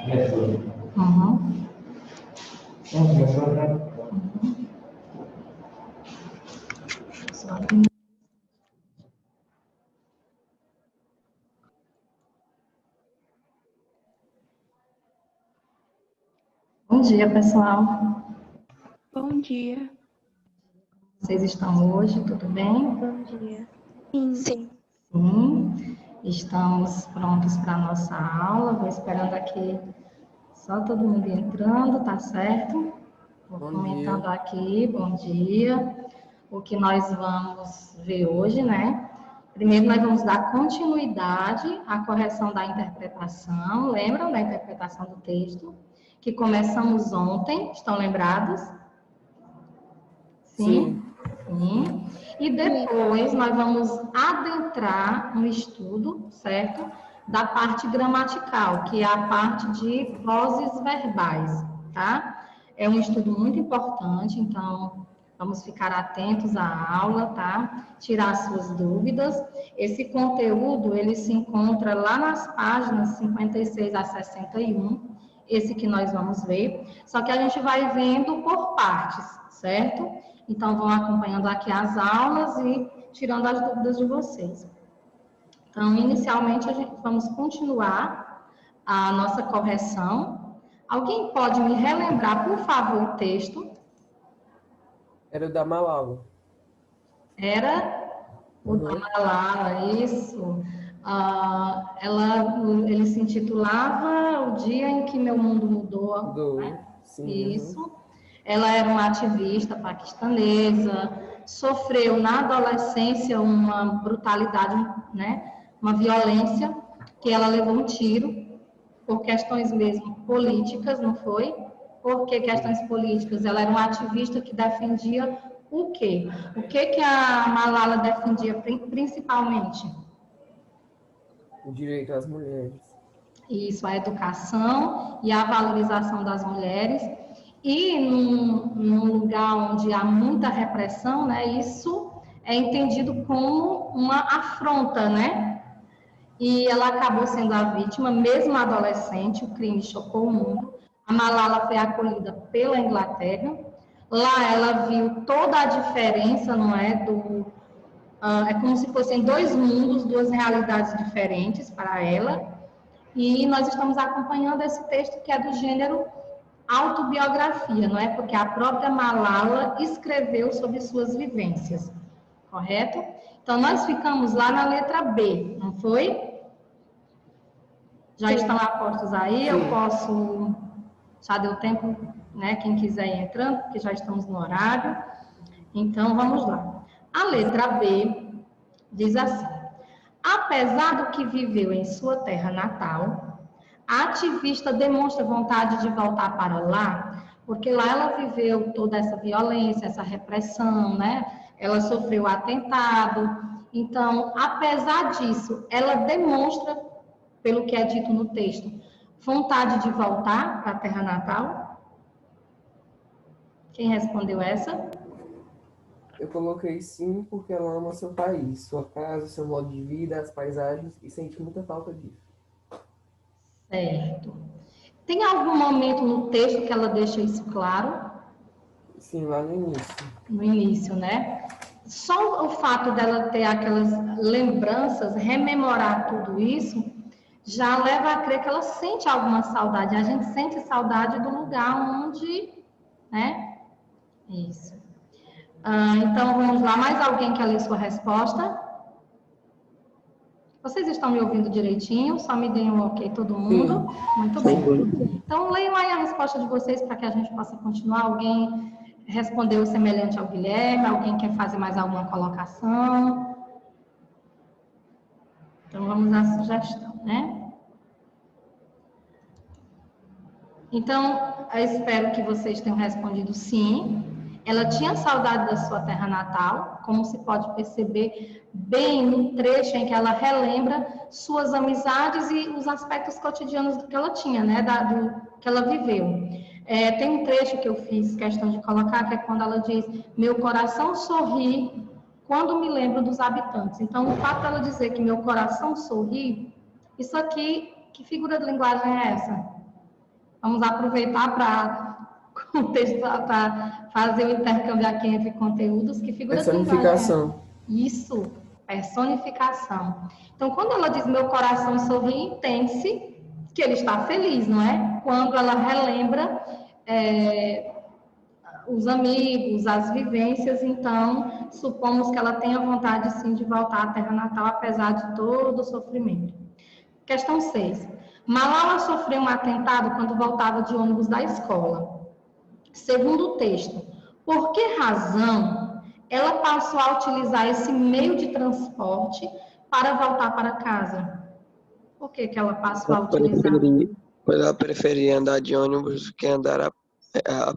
Uhum. Bom dia, pessoal. Bom dia. Vocês estão hoje, tudo bem? Bom dia. Sim. Sim. Estamos prontos para a nossa aula. Vou esperando aqui só todo mundo entrando, tá certo? Vou comentando aqui, bom dia. O que nós vamos ver hoje, né? Primeiro, nós vamos dar continuidade à correção da interpretação. Lembram da interpretação do texto? Que começamos ontem, estão lembrados? Sim? Sim. E depois nós vamos adentrar no estudo, certo? Da parte gramatical, que é a parte de vozes verbais, tá? É um estudo muito importante, então vamos ficar atentos à aula, tá? Tirar suas dúvidas. Esse conteúdo, ele se encontra lá nas páginas 56 a 61, esse que nós vamos ver, só que a gente vai vendo por partes, certo? Então, vão acompanhando aqui as aulas e tirando as dúvidas de vocês. Então, inicialmente, vamos continuar a nossa correção. Alguém pode me relembrar, por favor, o texto? Era o da Malala. Era o da Malala, isso. Ele se intitulava O Dia em que Meu Mundo Mudou. Né? Sim. Isso. Ela era uma ativista paquistanesa, sofreu na adolescência uma brutalidade, né? Uma violência, que ela levou um tiro por questões mesmo políticas, não foi? Por que questões políticas? Ela era uma ativista que defendia o quê? O que a Malala defendia principalmente? O direito às mulheres. Isso, a educação e a valorização das mulheres. E num lugar onde há muita repressão, né, isso é entendido como uma afronta, né? E ela acabou sendo a vítima, mesmo adolescente, o crime chocou o mundo. A Malala foi acolhida pela Inglaterra. Lá ela viu toda a diferença, não é? É como se fossem dois mundos, duas realidades diferentes para ela. E nós estamos acompanhando esse texto que é do gênero autobiografia, não é? Porque a própria Malala escreveu sobre suas vivências, correto? Então, nós ficamos lá na letra B, não foi? Já estão apostos aí? Eu posso... Já deu tempo, né? Quem quiser ir entrando, porque já estamos no horário. Então, vamos lá. A letra B diz assim: apesar do que viveu em sua terra natal, a ativista demonstra vontade de voltar para lá, porque lá ela viveu toda essa violência, essa repressão, né? Ela sofreu atentado. Então, apesar disso, ela demonstra, pelo que é dito no texto, vontade de voltar para a terra natal. Quem respondeu essa? Eu coloquei sim, porque ela ama seu país, sua casa, seu modo de vida, as paisagens, e sente muita falta disso. Certo. Tem algum momento no texto que ela deixa isso claro? Sim, lá no início. No início, né? Só o fato dela ter aquelas lembranças, rememorar tudo isso, já leva a crer que ela sente alguma saudade. A gente sente saudade do lugar onde, né? Isso. Então, vamos lá. Mais alguém quer ler sua resposta? Vocês estão me ouvindo direitinho? Só me deem um ok, todo mundo? Sim. Muito bem. Então, leiam aí a resposta de vocês para que a gente possa continuar. Alguém respondeu semelhante ao Guilherme? Alguém quer fazer mais alguma colocação? Então, vamos à sugestão, né? Então, eu espero que vocês tenham respondido sim. Ela tinha saudade da sua terra natal, como se pode perceber bem no trecho em que ela relembra suas amizades e os aspectos cotidianos que ela tinha, né, do que ela viveu. Tem um trecho que eu fiz questão de colocar, que é quando ela diz: meu coração sorri quando me lembro dos habitantes. Então, o fato dela dizer que meu coração sorri, isso aqui, que figura de linguagem é essa? Vamos aproveitar para fazer o intercâmbio aqui entre conteúdos. Que figura de linguagem? Personificação. Isso, personificação. Então, quando ela diz meu coração sorri, entende-se que ele está feliz, não é? Quando ela relembra os amigos, as vivências, então, supomos que ela tenha vontade, sim, de voltar à terra natal, apesar de todo o sofrimento. Questão 6. Malala sofreu um atentado quando voltava de ônibus da escola. Segundo o texto, por que razão ela passou a utilizar esse meio de transporte para voltar para casa? Por que ela passou a utilizar? Ela preferia andar de ônibus do que ela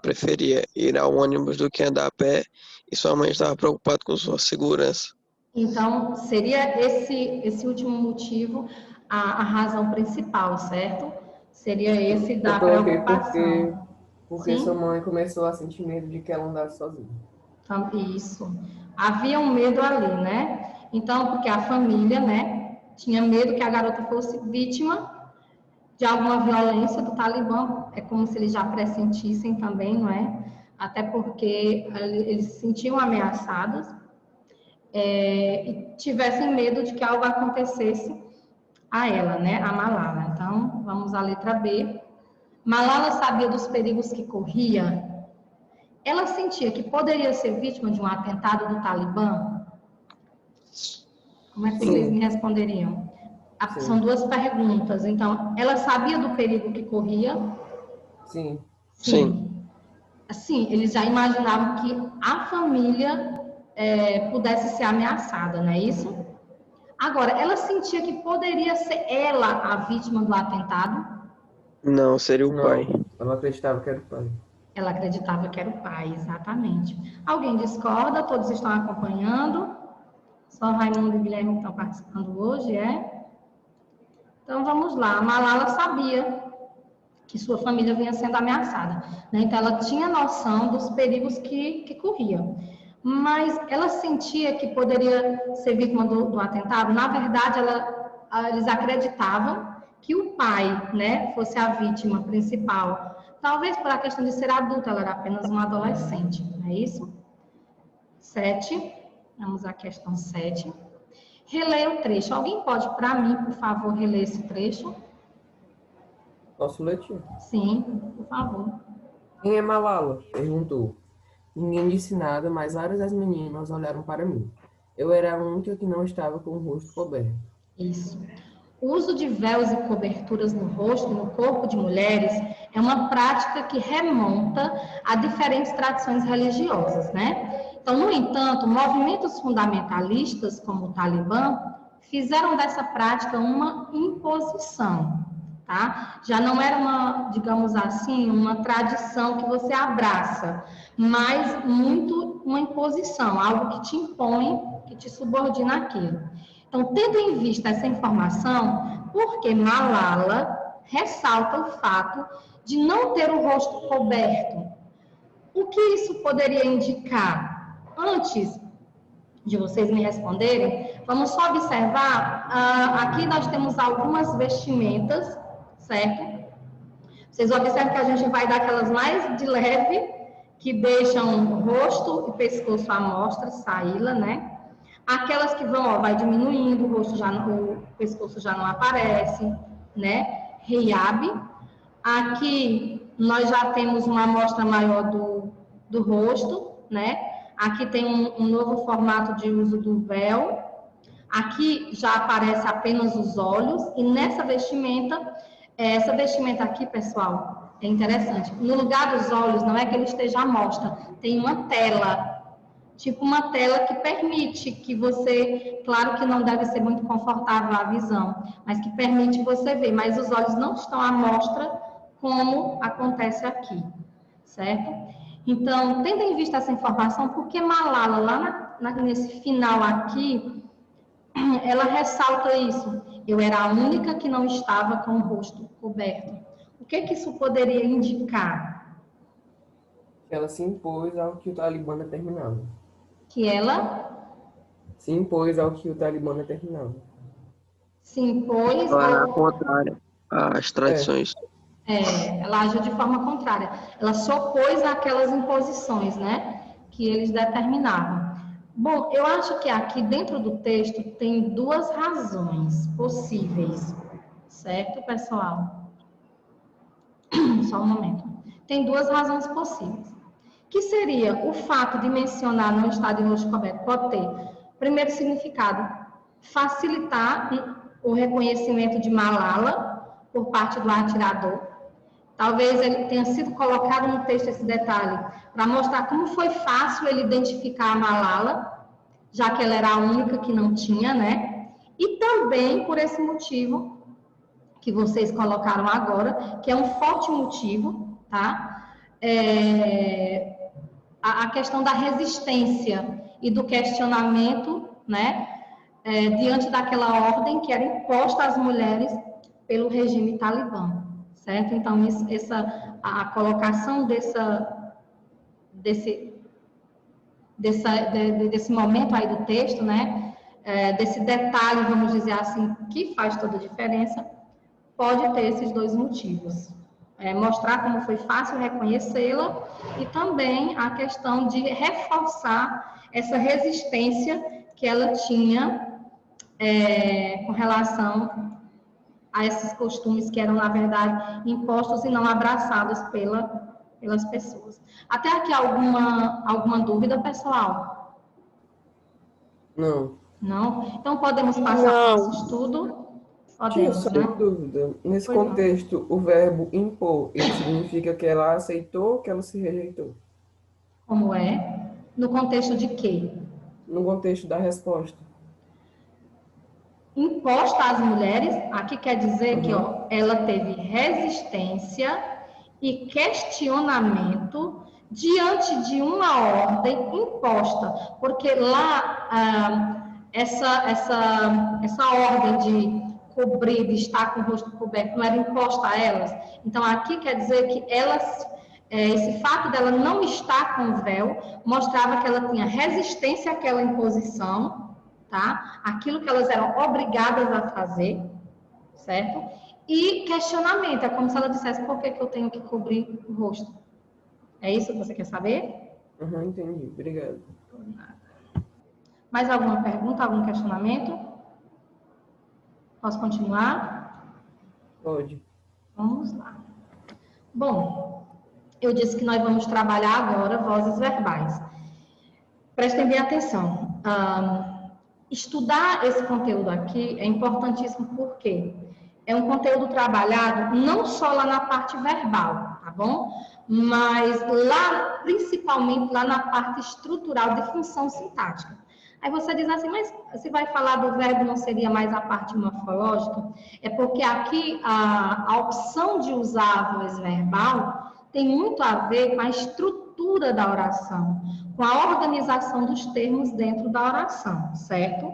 preferia ir ao ônibus do que andar a pé, e sua mãe estava preocupada com sua segurança. Então, seria esse último motivo a razão principal, certo? Seria esse da preocupação. Porque sua mãe começou a sentir medo de que ela andasse sozinha. Isso. Havia um medo ali, né? Então, porque a família, né, tinha medo que a garota fosse vítima de alguma violência do Talibã. É como se eles já pressentissem também, não é? Até porque eles se sentiam ameaçados e tivessem medo de que algo acontecesse a ela, né, a Malala. Então, vamos à letra B. Malala sabia dos perigos que corria. Ela sentia que poderia ser vítima de um atentado do Talibã? Como é que vocês me responderiam? São duas perguntas. Então, ela sabia do perigo que corria? Sim. Sim. Assim, eles já imaginavam que a família pudesse ser ameaçada, não é isso? Agora, ela sentia que poderia ser ela a vítima do atentado? Não, seria o pai. Ela acreditava que era o pai. Ela acreditava que era o pai, exatamente. Alguém discorda? Todos estão acompanhando? Só Raimundo e Guilherme estão participando hoje, Então, vamos lá. A Malala sabia que sua família vinha sendo ameaçada, né? Então, ela tinha noção dos perigos que corriam. Mas ela sentia que poderia ser vítima do atentado? Na verdade, eles acreditavam que o pai, né, fosse a vítima principal. Talvez por a questão de ser adulta, ela era apenas uma adolescente, não é isso? 7. Vamos à questão 7. Releia o trecho. Alguém pode, para mim, por favor, reler esse trecho? Posso ler, tia? Sim, por favor. Quem é Malala? Perguntou. Ninguém disse nada, mas várias das meninas olharam para mim. Eu era a única que não estava com o rosto coberto. Isso. O uso de véus e coberturas no rosto e no corpo de mulheres é uma prática que remonta a diferentes tradições religiosas, né? Então, no entanto, movimentos fundamentalistas, como o Talibã, fizeram dessa prática uma imposição, tá? Já não era uma, digamos assim, uma tradição que você abraça, mas muito uma imposição, algo que te impõe, que te subordina aquilo. Então, tendo em vista essa informação, por que Malala ressalta o fato de não ter o rosto coberto? O que isso poderia indicar? Antes de vocês me responderem, vamos só observar, aqui nós temos algumas vestimentas, certo? Vocês observam que a gente vai dar aquelas mais de leve, que deixam rosto e pescoço à mostra, saíla, né? Aquelas que vão, vai diminuindo, o pescoço já não aparece, né? Hijab. Aqui nós já temos uma amostra maior do rosto, né? Aqui tem um novo formato de uso do véu. Aqui já aparece apenas os olhos. E nessa vestimenta, essa vestimenta aqui, pessoal, é interessante. No lugar dos olhos, não é que ele esteja à mostra, tem uma tela. Tipo uma tela que permite que você, claro que não deve ser muito confortável a visão, mas que permite você ver, mas os olhos não estão à mostra como acontece aqui, certo? Então, tendo em vista essa informação, por que Malala, lá nesse final aqui, ela ressalta isso? Eu era a única que não estava com o rosto coberto. O que isso poderia indicar? Ela se impôs ao que o Talibã determinava. Que ela se impôs ao que o Talibã determinava. Se impôs Agora, ao contrário, as tradições. Ela agiu de forma contrária. Ela se opôs àquelas imposições, né, que eles determinavam. Bom, eu acho que aqui dentro do texto tem duas razões possíveis, certo, pessoal? Só um momento. Tem duas razões possíveis. Que seria o fato de mencionar não estar de rosto coberto, pode ter, primeiro significado, facilitar o reconhecimento de Malala por parte do atirador. Talvez ele tenha sido colocado no texto esse detalhe para mostrar como foi fácil ele identificar a Malala, já que ela era a única que não tinha, né? E também por esse motivo que vocês colocaram agora, que é um forte motivo, tá? A questão da resistência e do questionamento, né? Diante daquela ordem que era imposta às mulheres pelo regime talibã, certo? Então, a colocação desse momento aí do texto, né? Desse detalhe, vamos dizer assim, que faz toda a diferença, pode ter esses dois motivos. Mostrar como foi fácil reconhecê-la e também a questão de reforçar essa resistência que ela tinha com relação a esses costumes que eram, na verdade, impostos e não abraçados pelas pessoas. Até aqui alguma dúvida, pessoal? Não. Não? Então, podemos passar para o nosso estudo? Tinha Podemos, só né? uma dúvida. Nesse Pois não. contexto, o verbo impor, ele significa que ela aceitou ou que ela se rejeitou? Como é? No contexto de quê? No contexto da resposta. Imposta às mulheres, aqui quer dizer que ela teve resistência e questionamento diante de uma ordem imposta, porque lá essa ordem de cobrir, de estar com o rosto coberto, não era imposta a elas. Então aqui quer dizer que elas, esse fato dela não estar com o véu mostrava que ela tinha resistência àquela imposição, tá? Aquilo que elas eram obrigadas a fazer, certo? E questionamento, é como se ela dissesse, por que eu tenho que cobrir o rosto? É isso que você quer saber? Entendi. Obrigado. Mais alguma pergunta, algum questionamento? Posso continuar? Pode. Vamos lá. Bom, eu disse que nós vamos trabalhar agora vozes verbais. Prestem bem atenção. Estudar esse conteúdo aqui é importantíssimo porque é um conteúdo trabalhado não só lá na parte verbal, tá bom? Mas lá, principalmente lá na parte estrutural de função sintática. Aí você diz assim, mas se vai falar do verbo, não seria mais a parte morfológica? É porque aqui a opção de usar a voz verbal tem muito a ver com a estrutura da oração, com a organização dos termos dentro da oração, certo?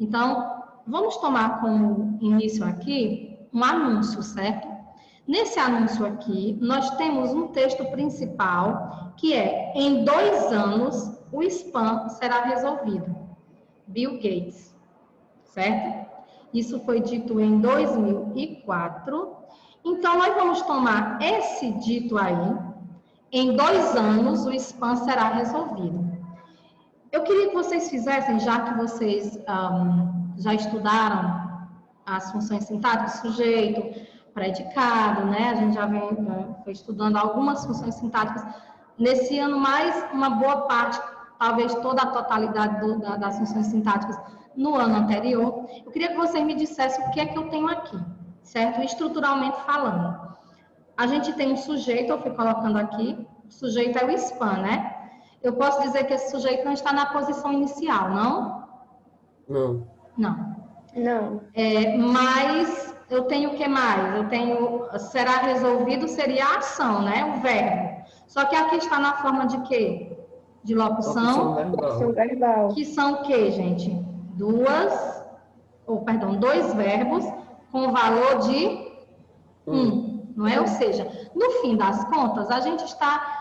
Então, vamos tomar como início aqui um anúncio, certo? Nesse anúncio aqui, nós temos um texto principal, que é, em 2 anos, o spam será resolvido. Bill Gates, certo? Isso foi dito em 2004. Então, nós vamos tomar esse dito aí, em 2 anos, o spam será resolvido. Eu queria que vocês fizessem, já que vocês já estudaram as funções sintáticas, sujeito, predicado, né? A gente já foi estudando algumas funções sintáticas. Nesse ano, mais uma boa parte, talvez toda a totalidade das funções sintáticas no ano anterior. Eu queria que vocês me dissessem o que é que eu tenho aqui, certo? Estruturalmente falando. A gente tem um sujeito, eu fui colocando aqui, o sujeito é o spam, né? Eu posso dizer que esse sujeito não está na posição inicial, não? Não. Não. Não. Mas eu tenho o que mais? Eu tenho, será resolvido, seria a ação, né? O verbo. Só que aqui está na forma de quê? De locução. Locução verbal. Que são o quê, gente? 2 verbos com valor de 1, não é? Ou seja, no fim das contas, a gente está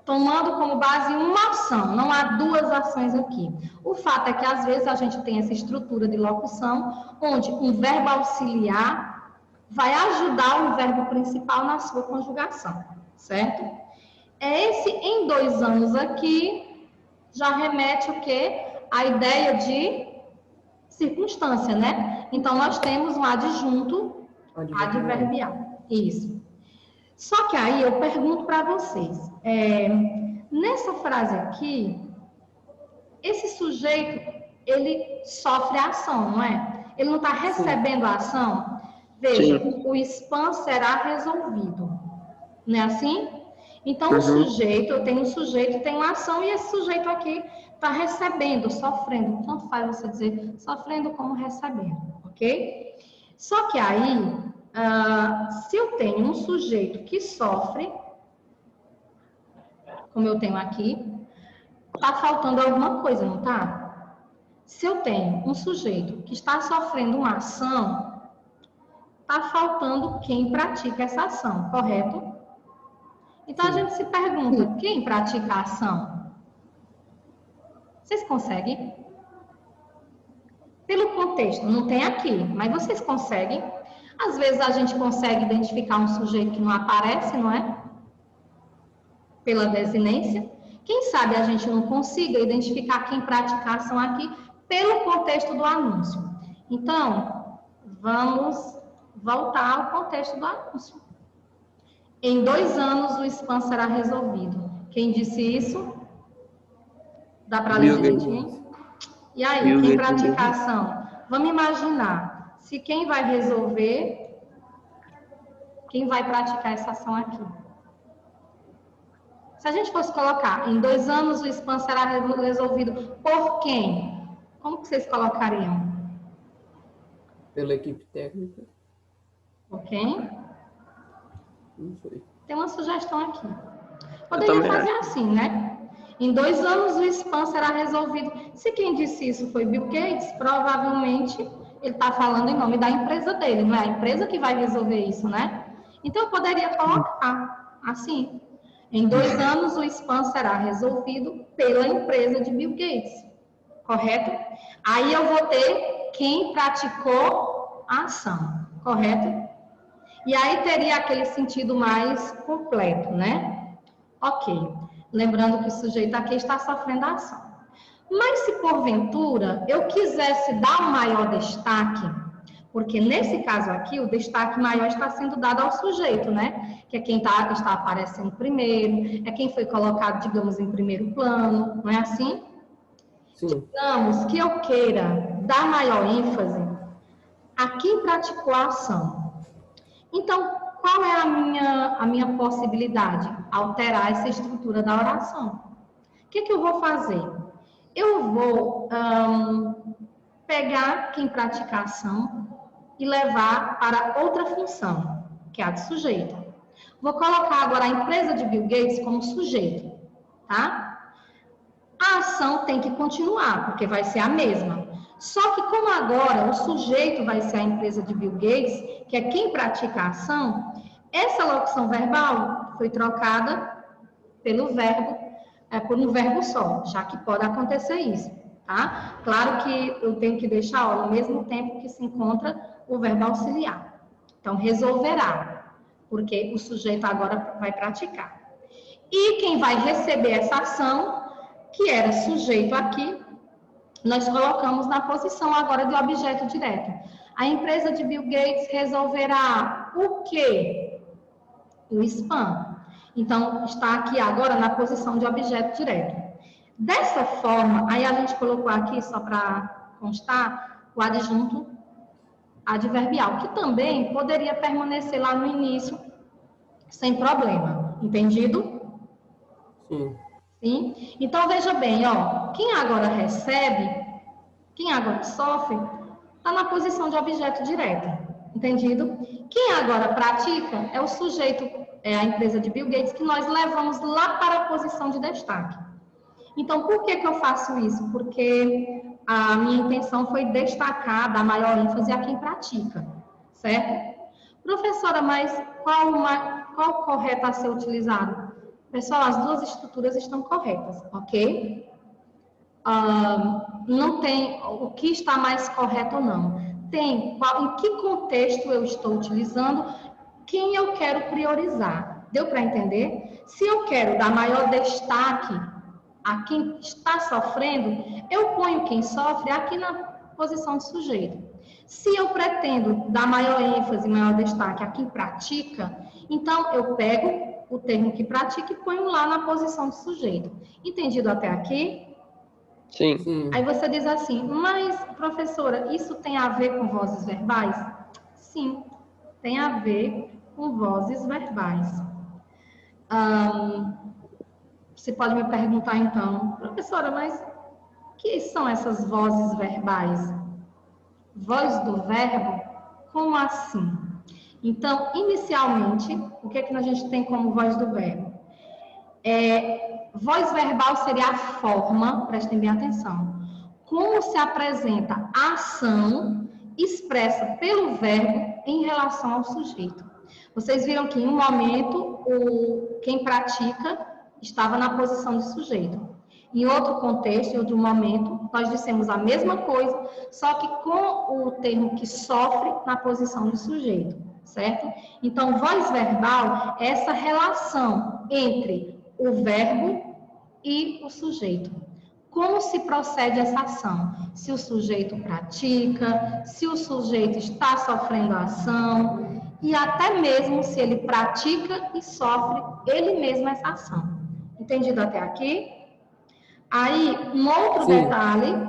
tomando como base uma ação, não há 2 ações aqui. O fato é que, às vezes, a gente tem essa estrutura de locução, onde um verbo auxiliar vai ajudar o verbo principal na sua conjugação, certo? Esse em 2 anos aqui já remete o quê? A ideia de circunstância, né? Então, nós temos um adjunto adverbial. Isso. Só que aí eu pergunto para vocês, nessa frase aqui, esse sujeito, ele sofre a ação, não é? Ele não está recebendo a ação. Veja, o spam será resolvido. Não é assim? Então, o sujeito, eu tenho um sujeito, tem uma ação, e esse sujeito aqui está recebendo, sofrendo. Tanto faz você dizer sofrendo como recebendo, ok? Só que aí, se eu tenho um sujeito que sofre, como eu tenho aqui, está faltando alguma coisa, não está? Se eu tenho um sujeito que está sofrendo uma ação, está faltando quem pratica essa ação, correto? Então, a gente se pergunta, quem pratica a ação? Vocês conseguem? Pelo contexto, não tem aqui, mas vocês conseguem? Às vezes, a gente consegue identificar um sujeito que não aparece, não é? Pela desinência. Quem sabe a gente não consiga identificar quem pratica a ação aqui pelo contexto do anúncio. Então, vamos voltar ao contexto do anúncio. Em 2 anos, o spam será resolvido. Quem disse isso? Dá para ler direitinho? E aí, quem pratica a ação? Vamos imaginar, se quem vai resolver, quem vai praticar essa ação aqui? Se a gente fosse colocar, em 2 anos, o spam será resolvido por quem? Como que vocês colocariam? Pela equipe técnica. Ok? Não foi. Tem uma sugestão aqui. Poderia fazer assim, né? Em 2 anos o spam será resolvido. Se quem disse isso foi Bill Gates, provavelmente ele está falando em nome da empresa dele, não é a empresa que vai resolver isso, né? Então eu poderia colocar assim. Em 2 anos o spam será resolvido pela empresa de Bill Gates. Correto? Aí eu vou ter quem praticou a ação. Correto? E aí teria aquele sentido mais completo, né? Ok. Lembrando que o sujeito aqui está sofrendo a ação. Mas se porventura eu quisesse dar um maior destaque, porque nesse caso aqui o destaque maior está sendo dado ao sujeito, né? Que é quem está aparecendo primeiro, é quem foi colocado, digamos, em primeiro plano, não é assim? Sim. Digamos que eu queira dar maior ênfase a quem praticou a ação. Então, qual é a minha possibilidade? Alterar essa estrutura da oração. O que eu vou fazer? Eu vou pegar quem pratica a ação e levar para outra função, que é a de sujeito. Vou colocar agora a empresa de Bill Gates como sujeito, tá? A ação tem que continuar, porque vai ser a mesma. Só que como agora o sujeito vai ser a empresa de Bill Gates, que é quem pratica a ação, essa locução verbal foi trocada pelo verbo, por um verbo só, já que pode acontecer isso, tá? Claro que eu tenho que deixar no mesmo tempo que se encontra o verbo auxiliar. Então, resolverá, porque o sujeito agora vai praticar. E quem vai receber essa ação, que era sujeito aqui, nós colocamos na posição agora de objeto direto. A empresa de Bill Gates resolverá o quê? O spam. Então, está aqui agora na posição de objeto direto. Dessa forma, aí a gente colocou aqui, só para constar, o adjunto adverbial, que também poderia permanecer lá no início, sem problema. Entendido? Sim. Sim? Então, veja bem, ó, quem agora recebe, quem agora sofre, está na posição de objeto direto. Entendido? Quem agora pratica é o sujeito, é a empresa de Bill Gates, que nós levamos lá para a posição de destaque. Então, por que eu faço isso? Porque a minha intenção foi destacar, dar maior ênfase a quem pratica, certo? Professora, mas qual correto a ser utilizado? Pessoal, as duas estruturas estão corretas, ok? Não tem o que está mais correto ou não. em que contexto eu estou utilizando, quem eu quero priorizar. Deu para entender? Se eu quero dar maior destaque a quem está sofrendo, eu ponho quem sofre aqui na posição de sujeito. Se eu pretendo dar maior ênfase, maior destaque a quem pratica, então eu pego o termo que pratica e ponho lá na posição de sujeito. Entendido até aqui? Sim. Sim. Aí você diz assim, mas, professora, isso tem a ver com vozes verbais? Sim, tem a ver com vozes verbais. Você pode me perguntar, então, professora, mas o que são essas vozes verbais? Voz do verbo? Como assim? Então, inicialmente, o que é que a gente tem como voz do verbo? Voz verbal seria a forma, prestem bem atenção, como se apresenta a ação expressa pelo verbo em relação ao sujeito. Vocês viram que em um momento quem pratica estava na posição de sujeito. Em outro contexto, em outro momento, nós dissemos a mesma coisa, só que com o termo que sofre na posição de sujeito, certo? Então, voz verbal é essa relação entre o verbo e o sujeito. Como se procede essa ação? Se o sujeito pratica, se o sujeito está sofrendo a ação, e até mesmo se ele pratica e sofre ele mesmo essa ação. Entendido até aqui? Aí, um outro Sim. detalhe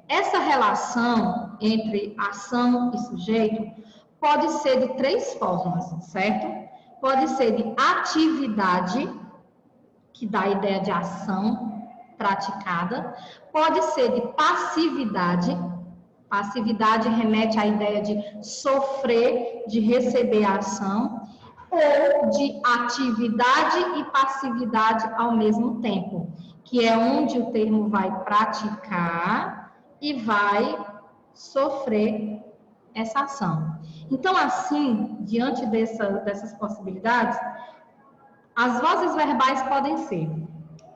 essa relação entre ação e sujeito pode ser de 3 formas, certo? Pode ser de atividade, que dá a ideia de ação praticada, pode ser de passividade, passividade remete à ideia de sofrer, de receber a ação, ou de atividade e passividade ao mesmo tempo, que é onde o termo vai praticar e vai sofrer essa ação. Então, assim, diante dessas possibilidades, as vozes verbais podem ser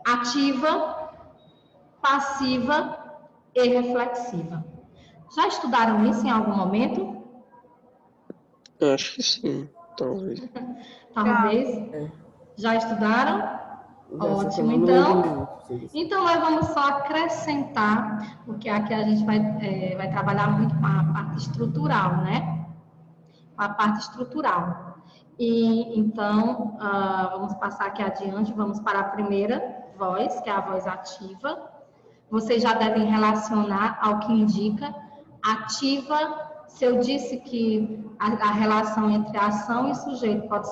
ativa, passiva e reflexiva. Já estudaram isso em algum momento? Eu acho que sim, talvez. Talvez. Já estudaram? Ótimo, então nós vamos só acrescentar, porque aqui a gente vai trabalhar muito com a parte estrutural, né? A parte estrutural. E então, vamos passar aqui adiante, vamos para a primeira voz, que é a voz ativa. Vocês já devem relacionar ao que indica. Ativa, se eu disse que a relação entre ação e sujeito pode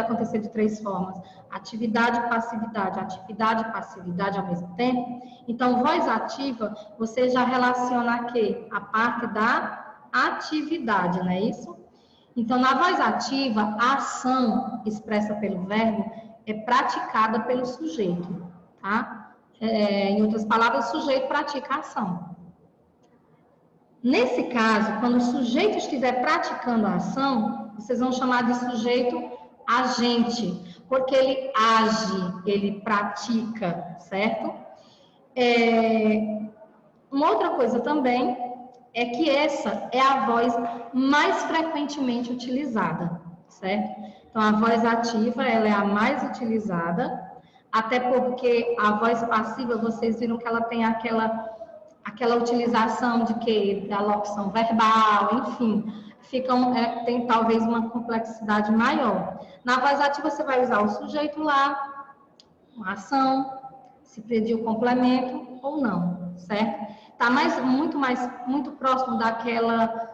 acontecer de 3 formas: atividade e passividade, atividade e passividade ao mesmo tempo. Então, voz ativa, você já relaciona aqui a parte da atividade, não é isso? Então, na voz ativa, a ação expressa pelo verbo é praticada pelo sujeito, tá? Em outras palavras, o sujeito pratica a ação. Nesse caso, quando o sujeito estiver praticando a ação, vocês vão chamar de sujeito agente, porque ele age, ele pratica, certo? Uma outra coisa também é que essa é a voz mais frequentemente utilizada, certo? Então, a voz ativa, ela é a mais utilizada, até porque a voz passiva, vocês viram que ela tem aquela utilização da locução verbal, enfim, tem talvez uma complexidade maior. Na voz ativa, você vai usar o sujeito lá, uma ação, se pedir o complemento ou não, certo? Está muito próximo daquela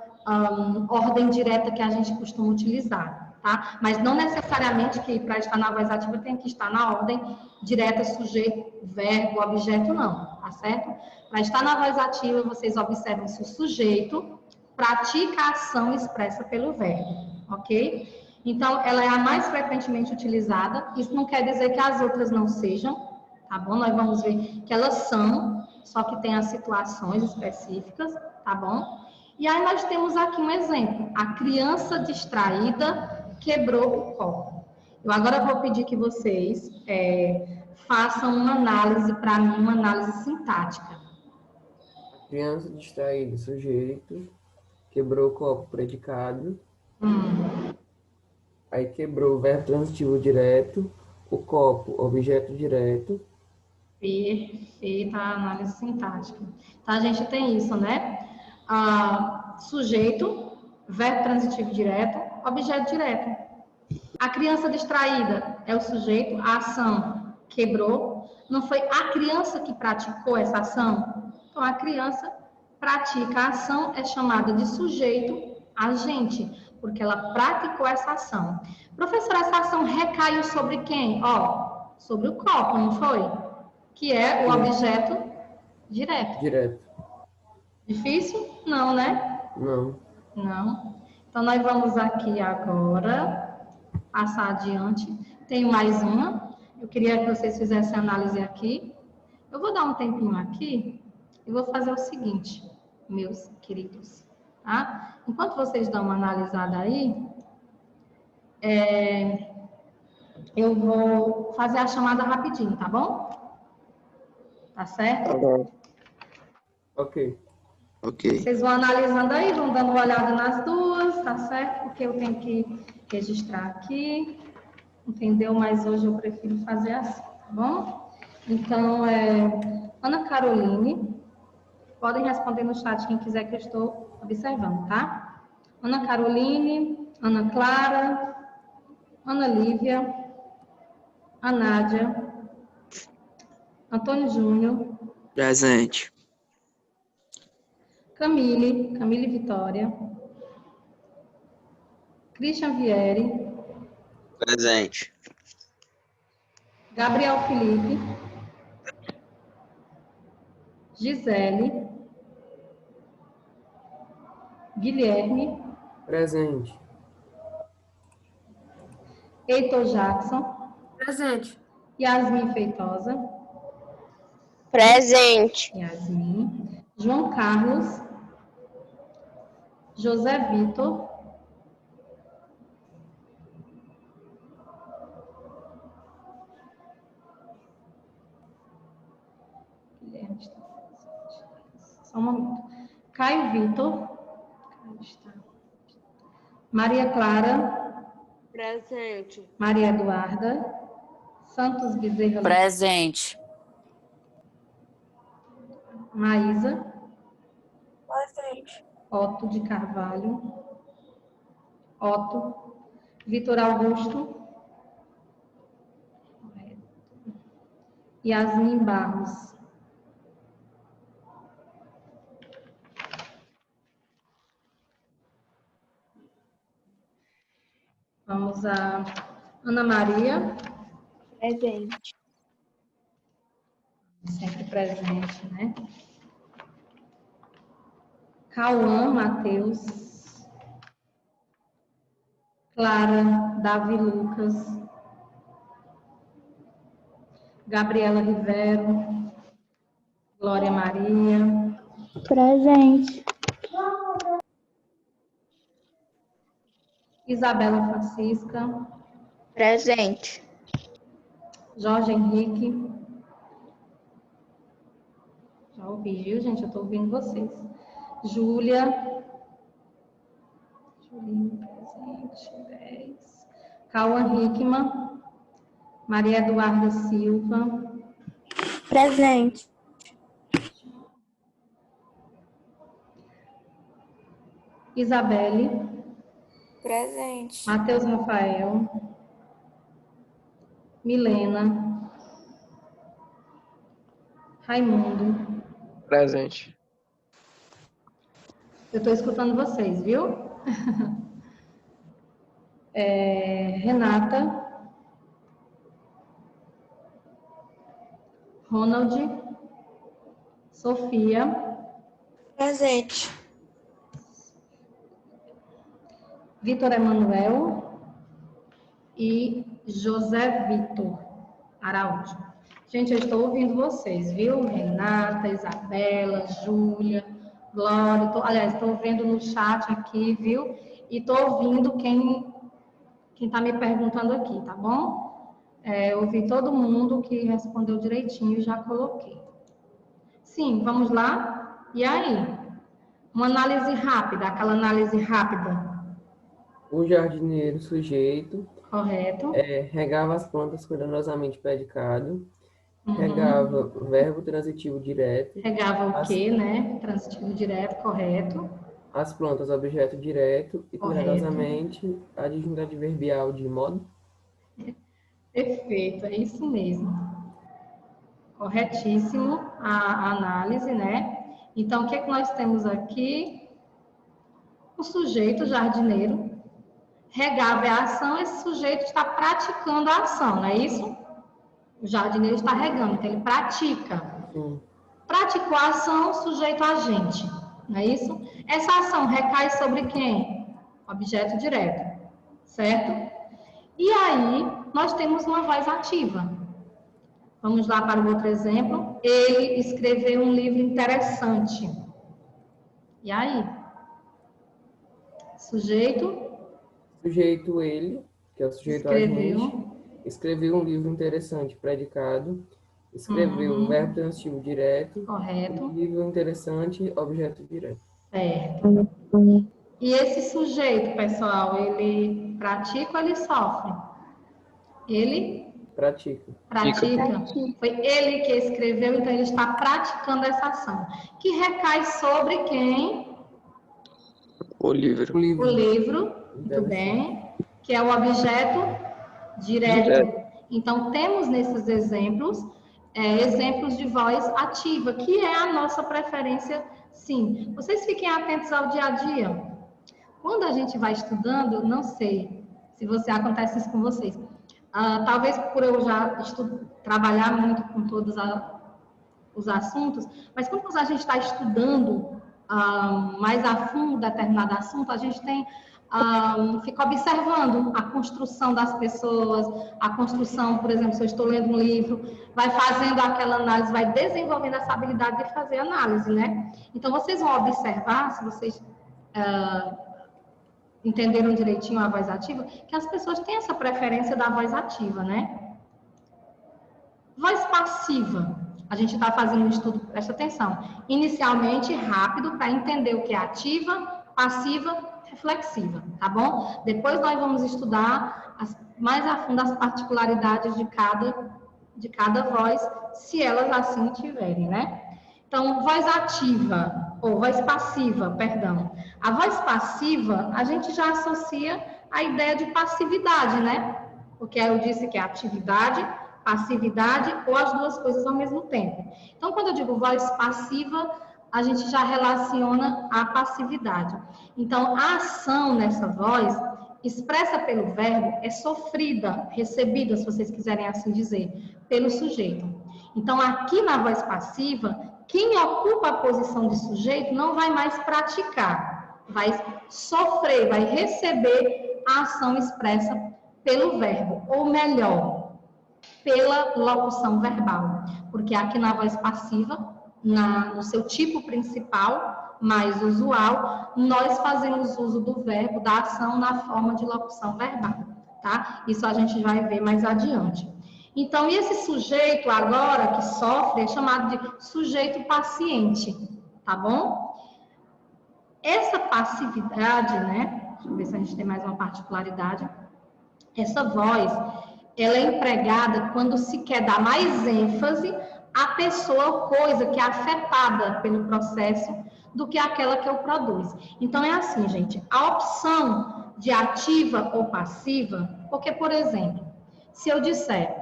ordem direta que a gente costuma utilizar, tá? Mas não necessariamente que para estar na voz ativa tem que estar na ordem direta, sujeito, verbo, objeto, não, tá certo? Para estar na voz ativa, vocês observam se o sujeito pratica a ação expressa pelo verbo, ok? Então, ela é a mais frequentemente utilizada. Isso não quer dizer que as outras não sejam, tá bom? Nós vamos ver que elas são, só que tem as situações específicas, tá bom? E aí nós temos aqui um exemplo. A criança distraída quebrou o copo. Eu agora vou pedir que vocês façam uma análise para mim, uma análise sintática. Criança distraída, sujeito. Quebrou o copo, predicado. Aí quebrou o verbo transitivo direto. O copo, objeto direto. Perfeita a análise sintática. Então, a gente tem isso, né? Sujeito, verbo transitivo direto, objeto direto. A criança distraída é o sujeito, a ação quebrou. Não foi a criança que praticou essa ação? Então, a criança pratica a ação, é chamada de sujeito agente, porque ela praticou essa ação. Professora, essa ação recaiu sobre quem? Sobre o copo, não foi? Que é o objeto direto. Direto. Difícil? Não, né? Não. Não. Então, nós vamos aqui agora passar adiante. Tenho mais uma. Eu queria que vocês fizessem a análise aqui. Eu vou dar um tempinho aqui e vou fazer o seguinte, meus queridos. Tá? Enquanto vocês dão uma analisada aí, eu vou fazer a chamada rapidinho, tá bom? Tá certo? Tá bom. Ok. Ok. Vocês vão analisando aí, vão dando uma olhada nas duas, tá certo? Porque eu tenho que registrar aqui, entendeu? Mas hoje eu prefiro fazer assim, tá bom? Então, Ana Caroline, podem responder no chat quem quiser que eu estou observando, tá? Ana Caroline, Ana Clara, Ana Lívia, a Nádia, Antônio Júnior, Presente. Camille Vitória, Christian Vieri, Presente. Gabriel Felipe, Gisele, Guilherme, Presente. Heitor Jackson, Presente. Yasmin Feitosa, Presente. Yasmin, João Carlos, José Vitor, Guilherme está presente. Só um momento. Caio Vitor, Maria Clara, Presente. Maria Eduarda, Santos Bezerra, Presente. Maísa, Presente. Otto de Carvalho, Otto, Vitor Augusto, Yasmin Barros. Vamos a Ana Maria, Presente. sempre presente, né? Cauã Matheus, Clara Davi Lucas, Gabriela Rivero, Glória Maria, Presente. Isabela Francisca, Presente. Jorge Henrique. Já ouvi, viu, gente? Eu estou ouvindo vocês. Júlia. Julinho, presente. 10. Cauã Hickman. Maria Eduarda Silva. Presente. Isabelle. Presente. Matheus Rafael. Milena. Raimundo. Presente. Eu estou escutando vocês, viu? Renata. Ronald. Sofia. Presente. Vitor Emanuel e José Vitor Araújo. Gente, eu estou ouvindo vocês, viu? Renata, Isabela, Júlia, Glória. Estou vendo no chat aqui, viu? E estou ouvindo quem está me perguntando aqui, tá bom? Eu ouvi todo mundo que respondeu direitinho e já coloquei. Sim, vamos lá? E aí? Uma análise rápida, aquela análise rápida. O jardineiro sujeito Correto. regava as plantas cuidadosamente predicado, Uhum. regava verbo transitivo direto, Regava o quê, né? Transitivo direto, correto. as plantas objeto direto e Correto. cuidadosamente adjunto adverbial de modo. Perfeito, é isso mesmo. Corretíssimo a análise, né? Então, o que é que nós temos aqui? O sujeito jardineiro regava a ação, esse sujeito está praticando a ação, não é isso? O jardineiro está regando, então ele pratica. Sim. Praticou a ação, sujeito agente, não é isso? Essa ação recai sobre quem? Objeto direto, certo? E aí, nós temos uma voz ativa. Vamos lá para o outro exemplo. Ele escreveu um livro interessante. E aí? Sujeito Sujeito ele, que é o sujeito agente, escreveu um livro interessante, predicado, escreveu o verbo transitivo direto, correto. livro interessante, objeto direto. Certo. E esse sujeito, pessoal, ele pratica ou ele sofre? Ele Pratica. pratica. Foi ele que escreveu, então ele está praticando essa ação. Que recai sobre quem? O livro. O livro, muito bem, que é o objeto direto. Então, temos nesses exemplos, exemplos de voz ativa, que é a nossa preferência, sim. Vocês fiquem atentos ao dia a dia. Quando a gente vai estudando, não sei se acontece isso com vocês. Talvez por eu já trabalhar muito com todos os assuntos, mas quando a gente está estudando mais a fundo determinado assunto, a gente fica observando a construção das pessoas, a construção, por exemplo, se eu estou lendo um livro, vai fazendo aquela análise, vai desenvolvendo essa habilidade de fazer análise, né? Então, vocês vão observar, se vocês entenderam direitinho a voz ativa, que as pessoas têm essa preferência da voz ativa, né? Voz passiva. A gente está fazendo um estudo, presta atenção, inicialmente rápido, para entender o que é ativa, passiva, reflexiva, tá bom? Depois nós vamos estudar mais a fundo as particularidades de cada voz, se elas assim tiverem, né? Então, voz ativa, ou voz passiva, perdão. A voz passiva, a gente já associa a ideia de passividade, né? Porque eu disse que é atividade, passividade ou as duas coisas ao mesmo tempo. Então, quando eu digo voz passiva, a gente já relaciona a passividade. Então, a ação nessa voz, expressa pelo verbo, é sofrida, recebida, se vocês quiserem assim dizer, pelo sujeito. Então, aqui na voz passiva, quem ocupa a posição de sujeito não vai mais praticar, vai sofrer, vai receber a ação expressa pelo verbo, ou melhor, pela locução verbal, porque aqui na voz passiva, no seu tipo principal, mais usual, nós fazemos uso do verbo, da ação, na forma de locução verbal, tá? Isso a gente vai ver mais adiante. Então, esse sujeito agora que sofre é chamado de sujeito paciente, tá bom? Essa passividade, né? Deixa eu ver se a gente tem mais uma particularidade. Essa voz, ela é empregada quando se quer dar mais ênfase à pessoa ou coisa que é afetada pelo processo do que aquela que o produz. Então, é assim, gente, a opção de ativa ou passiva, porque, por exemplo, se eu disser,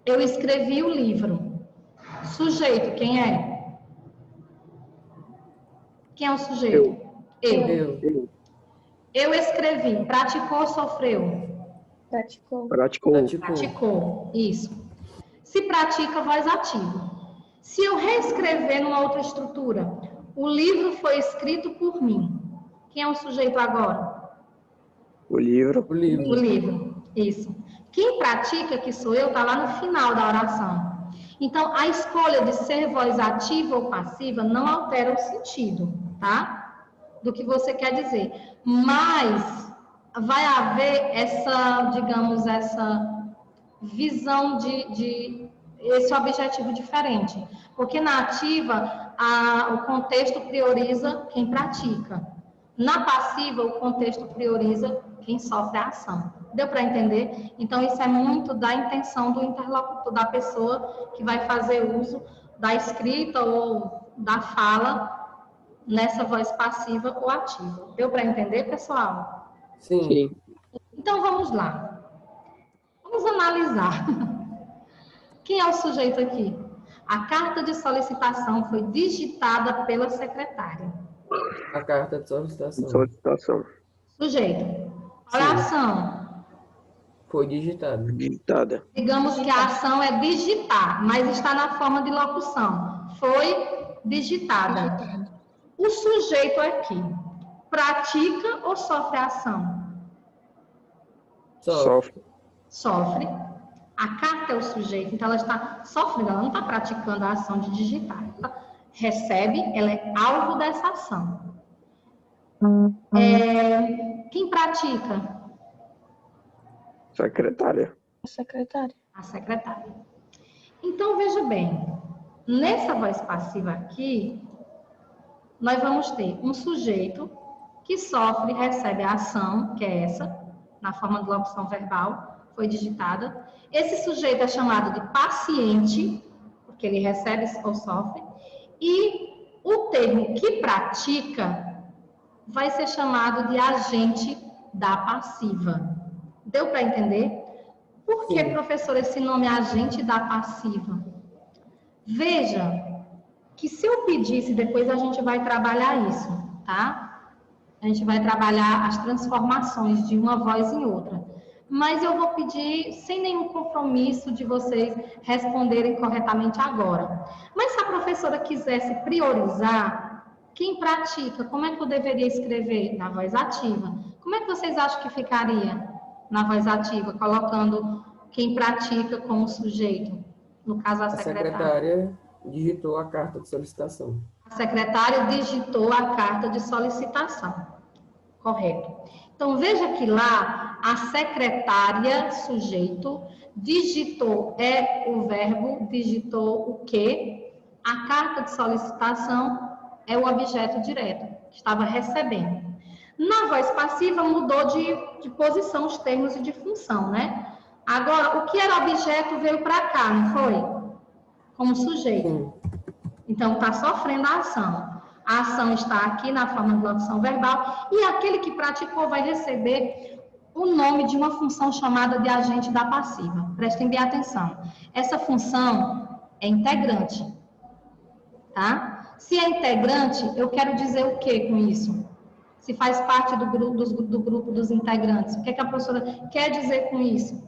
eu escrevi o livro, sujeito, quem é? Quem é o sujeito? Eu escrevi, praticou ou sofreu? Praticou, isso. Se pratica, voz ativa. Se eu reescrever numa outra estrutura, o livro foi escrito por mim. Quem é o sujeito agora? O livro. O livro, isso. Quem pratica, que sou eu, está lá no final da oração. Então, a escolha de ser voz ativa ou passiva não altera o sentido, tá? Do que você quer dizer. Mas vai haver essa, digamos, essa visão de esse objetivo diferente. Porque na ativa, o contexto prioriza quem pratica. Na passiva, o contexto prioriza quem sofre a ação. Deu para entender? Então, isso é muito da intenção do interlocutor, da pessoa que vai fazer uso da escrita ou da fala nessa voz passiva ou ativa. Deu para entender, pessoal? Sim. Sim. Então, vamos lá. Vamos analisar. Quem é o sujeito aqui? A carta de solicitação foi digitada pela secretária. A carta de solicitação. Solicitação. Sujeito. Olha a ação. Foi digitada. Digitada. Digamos que a ação é digitar, mas está na forma de locução. Foi digitada. O sujeito aqui pratica ou sofre a ação? Sofre. Sofre. A carta é o sujeito, então ela está sofrendo, ela não está praticando a ação de digitar. Ela recebe, ela é alvo dessa ação. Quem pratica? Secretária. Secretária. A secretária. Então, veja bem, nessa voz passiva aqui, nós vamos ter um sujeito que sofre, recebe a ação, que é essa, na forma de locução verbal, foi digitada. Esse sujeito é chamado de paciente, porque ele recebe ou sofre, e o termo que pratica vai ser chamado de agente da passiva. Deu para entender? Por que, professor, esse nome agente da passiva? Veja que se eu pedisse, depois a gente vai trabalhar isso, tá? A gente vai trabalhar as transformações de uma voz em outra. Mas eu vou pedir, sem nenhum compromisso de vocês responderem corretamente agora. Mas se a professora quisesse priorizar quem pratica, como é que eu deveria escrever? Na voz ativa. Como é que vocês acham que ficaria na voz ativa, colocando quem pratica como sujeito? No caso, a secretária. A secretária digitou a carta de solicitação. A secretária digitou a carta de solicitação. Correto. Então, veja que lá, a secretária, sujeito, digitou, é o verbo, digitou o quê? A carta de solicitação é o objeto direto, que estava recebendo. Na voz passiva, mudou de posição os termos e de função, né? Agora, o que era objeto veio para cá, não foi? Como sujeito. Sim. Então, está sofrendo a ação. A ação está aqui na forma de locução verbal e aquele que praticou vai receber o nome de uma função chamada de agente da passiva. Prestem bem atenção. Essa função é integrante, tá? Se é integrante, eu quero dizer o que com isso? Se faz parte do grupo dos integrantes. O que a professora quer dizer com isso?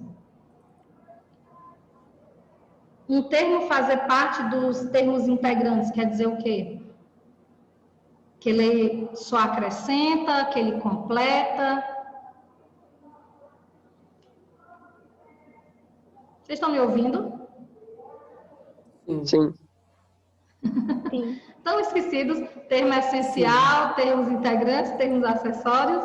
Um termo fazer parte dos termos integrantes quer dizer o quê? Que ele só acrescenta, que ele completa. Vocês estão me ouvindo? Sim. Estão esquecidos? Termo essencial, termos integrantes, termos acessórios.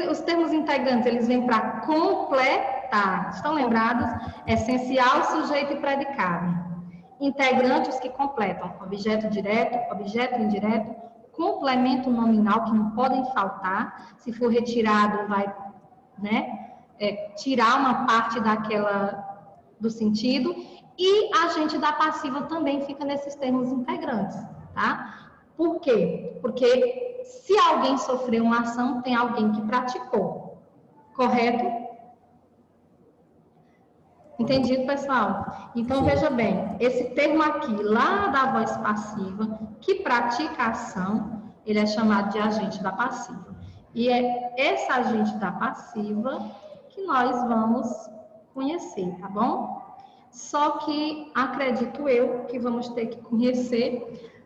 Os termos integrantes, eles vêm para completar. Estão lembrados? Essencial, sujeito e predicado. Integrantes que completam objeto direto, objeto indireto, complemento nominal, que não podem faltar. Se for retirado, vai, né, tirar uma parte do sentido. E agente da passiva também fica nesses termos integrantes, tá? Por quê? Porque se alguém sofreu uma ação, tem alguém que praticou. Correto? Entendido, pessoal? Então, veja bem, esse termo aqui, lá da voz passiva, que pratica a ação, ele é chamado de agente da passiva. E é esse agente da passiva que nós vamos conhecer, tá bom? Só que acredito eu que vamos ter que conhecer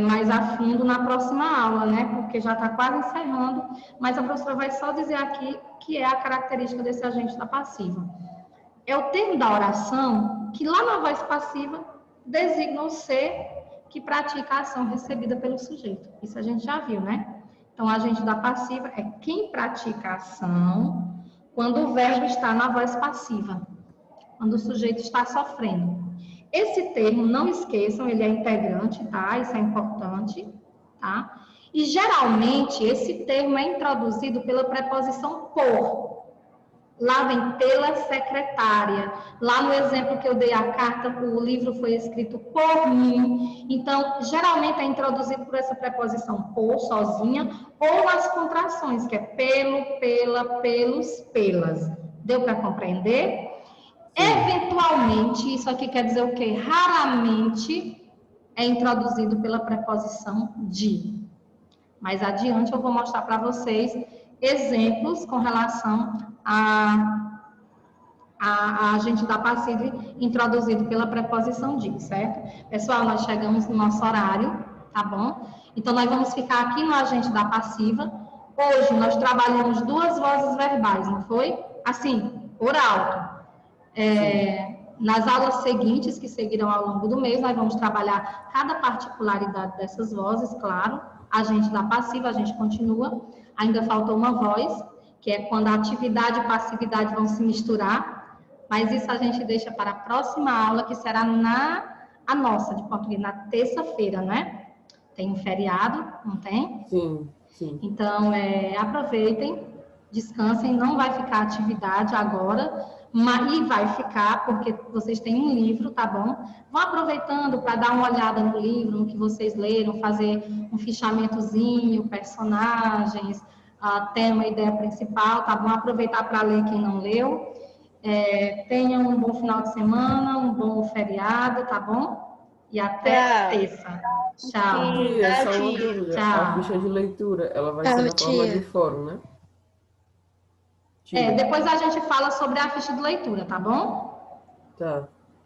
mais a fundo na próxima aula, né? Porque já está quase encerrando, mas a professora vai só dizer aqui que é a característica desse agente da passiva. É o termo da oração que lá na voz passiva designa o ser que pratica a ação recebida pelo sujeito. Isso a gente já viu, né? Então, o agente da passiva é quem pratica a ação quando o verbo está na voz passiva. quando o sujeito está sofrendo. Esse termo, não esqueçam, ele é integrante, tá? Isso é importante, tá? E, geralmente, esse termo é introduzido pela preposição por. Lá vem pela secretária. Lá no exemplo que eu dei a carta, o livro foi escrito por mim. Então, geralmente é introduzido por essa preposição por, sozinha, ou nas contrações, que é pelo, pela, pelos, pelas. Deu para compreender? Eventualmente, isso aqui quer dizer o quê? Raramente é introduzido pela preposição de. Mais adiante eu vou mostrar para vocês exemplos com relação a agente da passiva introduzido pela preposição de, certo? Pessoal, nós chegamos no nosso horário, tá bom? Então, nós vamos ficar aqui no agente da passiva. Hoje, nós trabalhamos 2 vozes verbais, não foi? Assim, por alto. Nas aulas seguintes, que seguirão ao longo do mês, nós vamos trabalhar cada particularidade dessas vozes, claro. Agente da passiva, a gente continua. Ainda faltou uma voz, que é quando a atividade e passividade vão se misturar, mas isso a gente deixa para a próxima aula, que será a nossa, de português, na terça-feira, né? Tem um feriado, não tem? Sim, sim. Então, aproveitem, descansem, não vai ficar atividade agora, e vai ficar, porque vocês têm um livro, tá bom? Vão aproveitando para dar uma olhada no livro, no que vocês leram, fazer um fichamentozinho, personagens, tema, ideia principal, tá bom? Aproveitar para ler quem não leu. Tenham um bom final de semana, um bom feriado, tá bom? E até terça. Tchau. Tia, só uma dúvida. Tchau. A ficha de leitura, ela vai ser na forma de fórum, né? Depois a gente fala sobre a ficha de leitura, tá bom?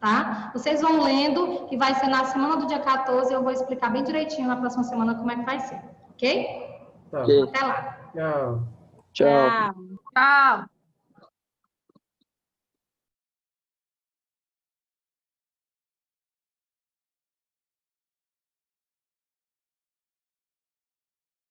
Tá? Vocês vão lendo, que vai ser na semana do dia 14, eu vou explicar bem direitinho na próxima semana como é que vai ser, ok? Tá. Até lá. Tchau. Tchau. Tchau.